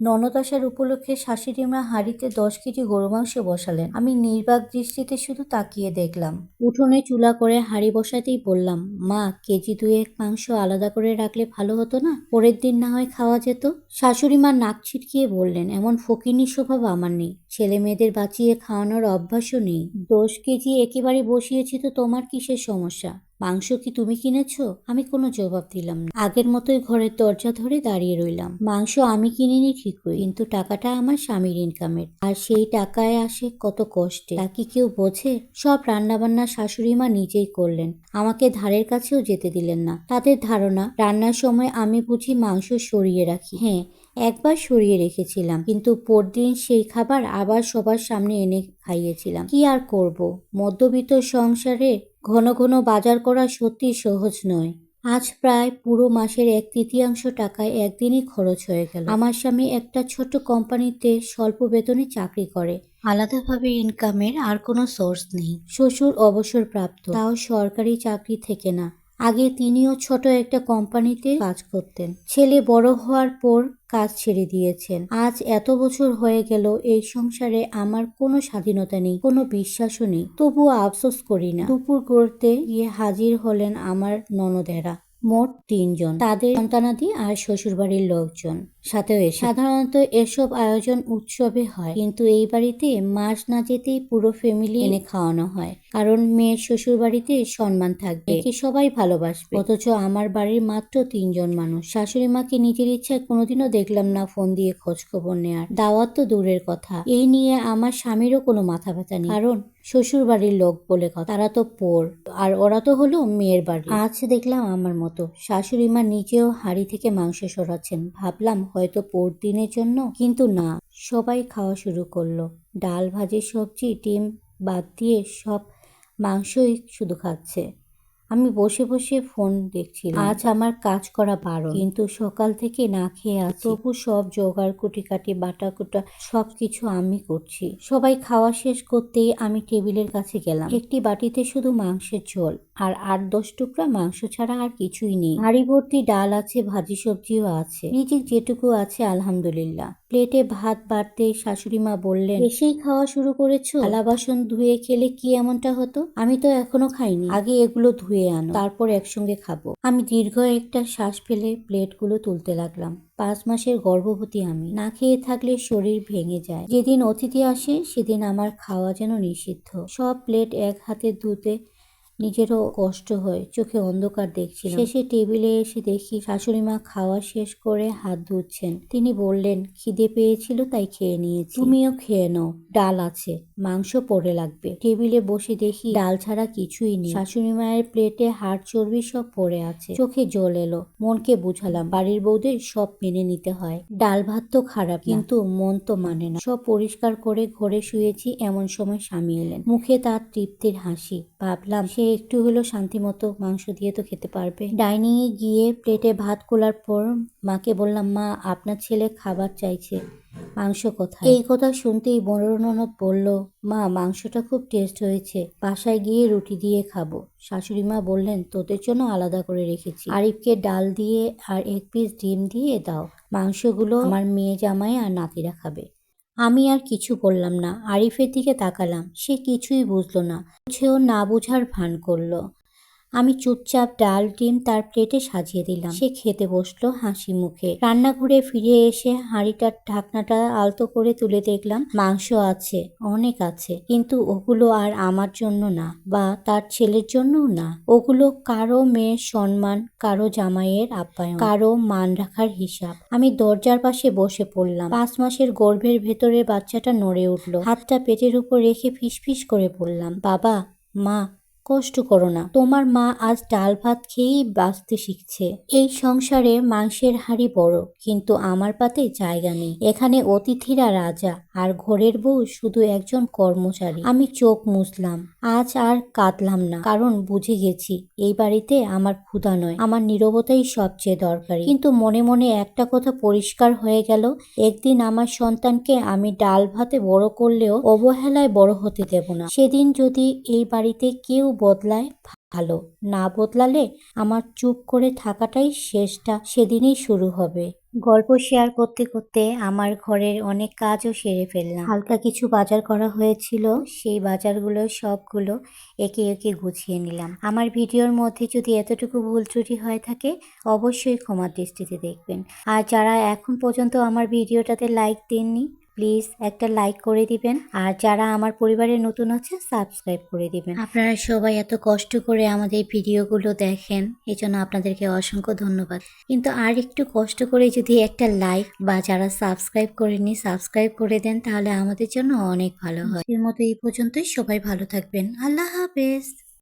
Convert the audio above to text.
ননদ আসার উপলক্ষে শাশুড়িমা হাঁড়িতে 10 কেজি গরু মাংস বসালেন। আমি নির্বাক দৃষ্টিতে শুধু তাকিয়ে দেখলাম। উঠোনে চুলা করে হাঁড়ি বসাতেই বললাম, মা, কেজি দুয়েক মাংস আলাদা করে রাখলে ভালো হতো না? পরের দিন না হয় খাওয়া যেত। শাশুড়িমা নাক ছিটকিয়ে বললেন, এমন ফকিন্নি স্বভাব আমার নেই। ছেলে মেয়েদের বাঁচিয়ে খাওয়ানোর অভ্যাসও নেই। 10 কেজি একেবারে বসিয়েছি তো তোমার কিসের সমস্যা? মাংস কি তুমি কিনেছো? আমি কোনো জবাব দিলাম না। আগের মতোই ঘরের দরজা ধরে দাঁড়িয়ে রইলাম। মাংস আমি কিনিনি ঠিকই, কিন্তু টাকাটা আমার স্বামীর ইনকামের, আর সেই টাকায় আসে কত কষ্টে। তা কি কেউ বোঝে? সব রান্নাবান্না শাশুড়ি মা নিজেই করলেন, আমাকে ধারের কাছেও যেতে দিলেন না। তাদের ধারণা রান্নার সময় আমি বুঝি মাংস সরিয়ে রাখি। হ্যাঁ, একবার সরিয়ে রেখেছিলাম, কিন্তু পরদিন সেই খাবার আবার সবার সামনে এনে খাইয়েছিলাম। কি আর করব, মধ্যবিত্ত সংসারে ঘন ঘন বাজার করা সত্যি সহজ নয়। আজ প্রায় পুরো মাসের 1/3 টাকায় একদিনই খরচ হয়ে গেল। আমার স্বামী একটা ছোট কোম্পানিতে স্বল্প বেতনে চাকরি করে। আলাদাভাবে ইনকামের আর কোনো সোর্স নেই। শ্বশুর অবসরপ্রাপ্ত, তাও সরকারি চাকরি থেকে না। আগে তিনিও ছোট একটা কোম্পানিতে কাজ করতেন। ছেলে বড় হওয়ার পর কাজ ছেড়ে দিয়েছেন। আজ এত বছর হয়ে গেল এই সংসারে আমার কোনো স্বাধীনতা নেই, কোনো বিশ্বাসও নেই। তবুও আফসোস করি না। দুপুর গড়তে গিয়ে হাজির হলেন আমার ননদেরা। মোট 3 জন, তাদের সন্তানাদি আর শ্বশুরবাড়ির লোকজন সাথেও এসে। সাধারণত এসব আয়োজন উৎসবে হয়, কিন্তু এই বাড়িতে মাস না যেতেই পুরো ফ্যামিলি এনে খাওয়ানো হয়। কারণ মেয়ের শ্বশুর বাড়িতে সম্মান থাকবে, একে সবাই ভালোবাসবে। অথচ আমার বাড়ির মাত্র 3 জন মানুষ। শাশুড়ি মাকে নিজের ইচ্ছায় কোনোদিনও দেখলাম না ফোন দিয়ে খোঁজ খবর নেয়ার। দাওয়াত তো দূরের কথা, এই নিয়ে আমার স্বামীরও কোনো মাথা ব্যথা নেই। কারণ শ্বশুর বাড়ির লোক বলে কথা, তারা তো পোর, আর ওরা তো হলো মেয়ের বাড়ি। আজ দেখলাম আমার মতো শাশুড়ি মা নিজেও হাঁড়ি থেকে মাংস সরাচ্ছেন। ভাবলাম হয়তো পরদিনের জন্য, কিন্তু না, সবাই খাওয়া শুরু করলো। ডাল, ভাজি, সবজি, ডিম বাদ দিয়ে সব মাংসই শুধু খাচ্ছে। আমি বসে বসে ফোন দেখছিলাম। আজ আমার কাজ করা বারণ, কিন্তু সকাল থেকে না খেয়ে আছি। তবু সব জোগাড়, কুটিকাটি, বাটাকুটা সবকিছু আমি করছি। সবাই খাওয়া শেষ করতেই আমি টেবিলের কাছে গেলাম। একটি বাটিতে শুধু মাংসের ঝোল, আর 8-10 টুকরা মাংস ছাড়া আর কিছুই নেই। হাঁড়ি ভর্তি ডাল আছে, ভাজি সবজিও আছে। রিজিক যেটুকু আছে আলহামদুলিল্লাহ। প্লেটে ভাত বাড়তেই শাশুড়ি মা বললেন, এসেই খাওয়া শুরু করেছো? থালা বাসন ধুয়ে খেলে কি এমনটা হতো? আমি তো এখনো খাইনি। আগে এগুলো ধুয়ে আনো, তারপর একসঙ্গে খাবো। আমি দীর্ঘ একটা শ্বাস ফেলে প্লেটগুলো তুলতে লাগলাম। 5 মাসের গর্ভবতী আমি। না খেয়ে থাকলে শরীর ভেঙে যায়। যেদিন অতিথি আসে সেদিন আমার খাওয়া যেন নিষিদ্ধ। সব প্লেট এক হাতে ধুতে নিজেরও কষ্ট হয়, চোখে অন্ধকার দেখছিলাম। শেষে টেবিলে এসে দেখি শাশুড়ি মা খাওয়া শেষ করে হাত ধুচ্ছেন। তিনি বললেন, খিদে পেয়েছিল তাই খেয়ে নিয়েছি, তুমিও খেয়ে নাও, ডাল আছে, মাংস পরে লাগবে। টেবিলে বসে দেখি ডাল ছাড়া কিছুই নেই। শাশুড়ি মায়ের প্লেটে হাড় চর্বি সব পড়ে আছে। চোখে জল এলো। মনকে বুঝালাম বাড়ির বউদের সব মেনে নিতে হয়। ডাল ভাত তো খারাপ, কিন্তু মন তো মানে না। সব পরিষ্কার করে ঘরে শুয়েছি, এমন সময় স্বামী এলেন। মুখে তার তৃপ্তির হাসি। ভাবলাম সে একটু হলেও শান্তি মতো মাংস দিয়ে তো খেতে পারবে। ডাইনিং এ গিয়ে প্লেটে ভাত খোলার পর মাকে বললাম, মা, আপনার ছেলে খাবার চাইছে, মাংস কোথায়? এই কথা শুনতেই বড় ননদ বলল, মা, মাংসটা খুব টেস্ট হয়েছে, বাসায় গিয়ে রুটি দিয়ে খাবো। শাশুড়ি মা বললেন, তোদের জন্য আলাদা করে রেখেছি, আরিফকে ডাল দিয়ে আর 1 পিস ডিম দিয়ে দাও। মাংসগুলো আমার মেয়ে জামাই আর নাতিরা খাবে। আমি আর কিছু বললাম না। আরিফের দিকে তাকালাম, সে কিছুই বুঝলো না, বুঝেও না বুঝার ভান করলো। আমি চুপচাপ ডাল ডিম তার প্লেটে সাজিয়ে দিলাম। সে খেতে বসলো হাসি মুখে। রান্নাঘরে ফিরে এসে হাঁড়িটার ঢাকনাটা আলতো করে তুলে দেখলাম মাংস আছে, অনেক আছে, কিন্তু ওগুলো আর আমার জন্য না, বা তার ছেলের জন্যও না। ওগুলো কারো মেয়ের সম্মান, কারো জামাইয়ের আপ্যায়ন, কারো মান রাখার হিসাব। আমি দরজার পাশে বসে পড়লাম। 5 মাসের গর্ভের ভেতরে বাচ্চাটা নড়ে উঠলো। হাতটা পেটের উপর রেখে ফিসফিস করে বললাম, বাবা, মা, কষ্ট করো না, তোমার মা আজ ডাল ভাত খেয়েই বাঁচতে শিখছে। এই সংসারে মাংসের হাঁড়ি বড়, কিন্তু আমার পাতে জায়গা নেই। এখানে অতিথিরা রাজা, আর ঘরের বউ শুধু একজন কর্মচারী। আমি চোখ মুছলাম। আজ আর কাঁদলাম না, কারণ বুঝে গেছি এই বাড়িতে আমার ক্ষুধা নয়, আমার নীরবতাই সবচেয়ে দরকারি। কিন্তু মনে মনে একটা কথা পরিষ্কার হয়ে গেল, একদিন আমার সন্তানকে আমি ডাল ভাতে বড় করলেও অবহেলায় বড় হতে দেব না। সেদিন যদি এই বাড়িতে কেউ বদলায় ভালো, না বদলালে আমার চুপ করে থাকাটাই শেষটা সেদিনই শুরু হবে। গল্প শেয়ার করতে করতে আমার ঘরের অনেক কাজও সেরে ফেললাম। হালকা কিছু বাজার করা হয়েছিল, সেই বাজারগুলো সবগুলো একে একে গুছিয়ে নিলাম। আমার ভিডিওর মধ্যে যদি এতটুকু ভুল ত্রুটি হয়ে থাকে অবশ্যই ক্ষমার দৃষ্টিতে দেখবেন। আর যারা এখন পর্যন্ত আমার ভিডিওটাতে লাইক দেননি প্লিজ একটা লাইক করে দিবেন। আর যারা আমার পরিবারে নতুন আছে সাবস্ক্রাইব করে দিবেন। আপনারা সবাই এত কষ্ট করে আমাদের ভিডিওগুলো দেখেন, এজন্য আপনাদেরকে অসংখ্য ধন্যবাদ। কিন্তু আর একটু কষ্ট করে যদি একটা লাইক বা যারা সাবস্ক্রাইব করেননি সাবস্ক্রাইব করে দেন তাহলে আমাদের জন্য অনেক ভালো হয়। এর মতো এই পর্যন্তই, সবাই ভালো থাকবেন। আল্লাহ হাফেজ।